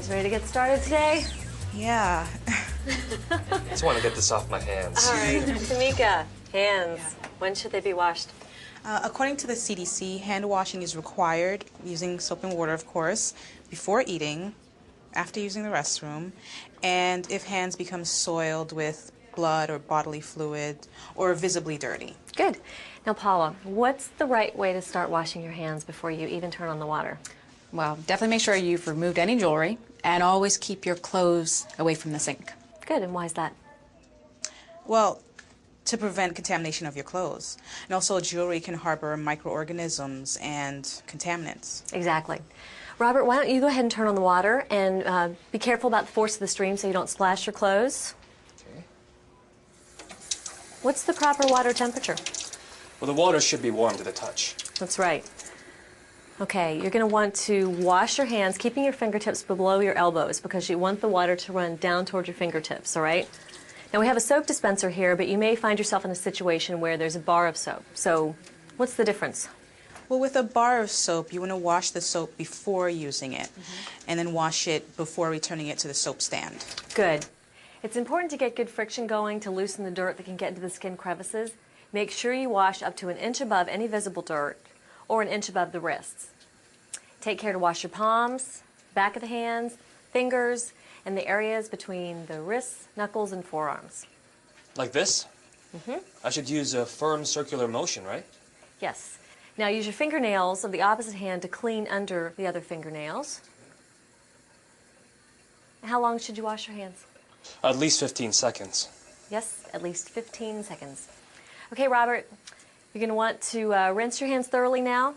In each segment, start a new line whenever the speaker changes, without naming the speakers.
guys ready to get started today?
Yeah.
I just want to get this off my hands.
All right, Tamika, hands. When should they be washed?
According to the CDC, hand washing is required, using soap and water, of course, before eating, after using the restroom, and if hands become soiled with blood or bodily fluid or visibly dirty.
Good. Now, Paula, what's the right way to start washing your hands before you even turn on the water?
Well, definitely make sure you've removed any jewelry and always keep your clothes away from the sink.
Good, and why is that?
Well, to prevent contamination of your clothes. And also, jewelry can harbor microorganisms and contaminants.
Exactly. Robert, why don't you go ahead and turn on the water and be careful about the force of the stream so you don't splash your clothes.
Okay.
What's the proper water temperature?
Well, the water should be warm to the touch.
That's right. Okay, you're going to want to wash your hands, keeping your fingertips below your elbows because you want the water to run down towards your fingertips, all right? Now, we have a soap dispenser here, but you may find yourself in a situation where there's a bar of soap. So, what's the difference?
Well, with a bar of soap, you want to wash the soap before using it, and then wash it before returning it to the soap stand.
Good. It's important to get good friction going to loosen the dirt that can get into the skin crevices. Make sure you wash up to an inch above any visible dirt or an inch above the wrists. Take care to wash your palms, back of the hands, fingers, and the areas between the wrists, knuckles, and forearms.
Like this? I should use a firm circular motion, right?
Yes. Now use your fingernails of the opposite hand to clean under the other fingernails. How long should you wash your hands?
At least 15 seconds.
Yes, at least 15 seconds. Okay, Robert, you're going to want to rinse your hands thoroughly now.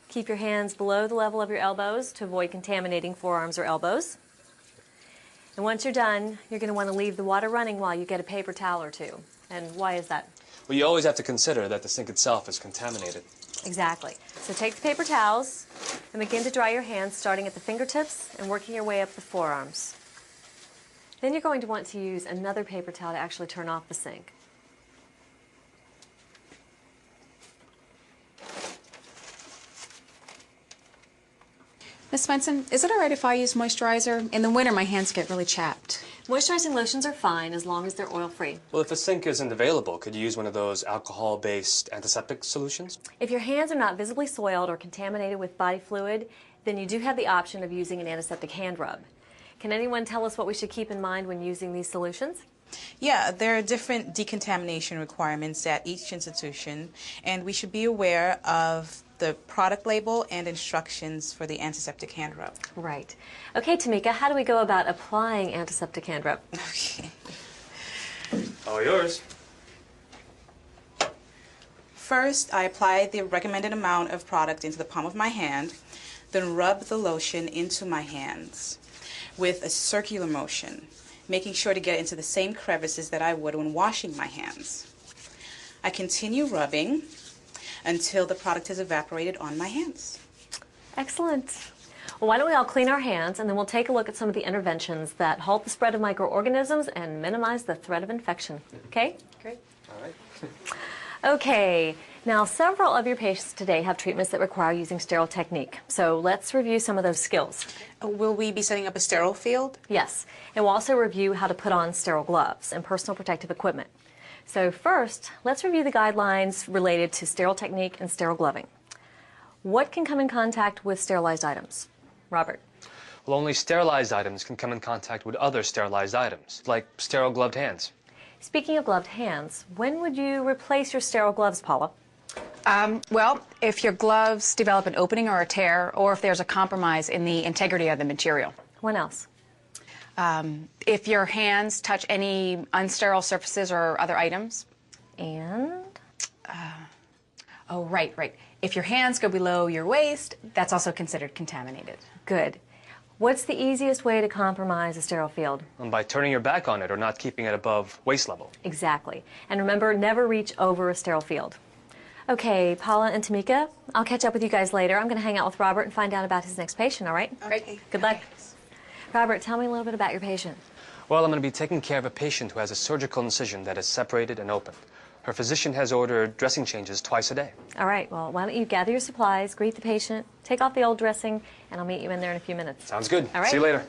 Keep your hands below the level of your elbows to avoid contaminating forearms or elbows. And once you're done, you're going to want to leave the water running while you get a paper towel or two. And why is that?
Well, you always have to consider that the sink itself is contaminated.
Exactly. So take the paper towels and begin to dry your hands, starting at the fingertips and working your way up the forearms. Then you're going to want to use another paper towel to actually turn off the sink.
Miss Swenson, is it all right if I use moisturizer? In the winter, my hands get really chapped.
Moisturizing lotions are fine as long as they're oil-free.
Well, if a sink isn't available, could you use one of those alcohol-based antiseptic solutions?
If your hands are not visibly soiled or contaminated with body fluid, then you do have the option of using an antiseptic hand rub. Can anyone tell us what we should keep in mind when using these solutions?
Yeah, there are different decontamination requirements at each institution, and we should be aware of the product label and instructions for the antiseptic hand rub.
Right. Okay, Tamika, how do we go about applying antiseptic hand rub?
Okay.
All yours.
First, I apply the recommended amount of product into the palm of my hand, then rub the lotion into my hands with a circular motion, making sure to get into the same crevices that I would when washing my hands. I continue rubbing until the product has evaporated on my hands.
Excellent. Well, why don't we all clean our hands, and then we'll take a look at some of the interventions that halt the spread of microorganisms and minimize the threat of infection. Okay?
Great.
All right.
Okay. Now, several of your patients today have treatments that require using sterile technique. So let's review some of those skills.
Will we be setting up a sterile field?
Yes. And we'll also review how to put on sterile gloves and personal protective equipment. So first, let's review the guidelines related to sterile technique and sterile gloving. What can come in contact with sterilized items? Robert?
Well, only sterilized items can come in contact with other sterilized items, like sterile gloved hands.
Speaking of gloved hands, when would you replace your sterile gloves, Paula?
Well, if your gloves develop an opening or a tear, or if there's a compromise in the integrity of the material.
When else?
If your hands touch any unsterile surfaces or other items.
And?
Oh, right. If your hands go below your waist, that's also considered contaminated.
Good. What's the easiest way to compromise a sterile field?
And by turning your back on it or not keeping it above waist level.
Exactly. And remember, never reach over a sterile field. Okay, Paula and Tamika, I'll catch up with you guys later. I'm going to hang out with Robert and find out about his next patient, all right?
Okay.
Good luck. Robert, tell me a little bit about your patient.
Well, I'm going to be taking care of a patient who has a surgical incision that is separated and opened. Her physician has ordered dressing changes twice a day.
All right, well, why don't you gather your supplies, greet the patient, take off the old dressing, and I'll meet you in there in a few minutes.
Sounds good.
All right.
See you later.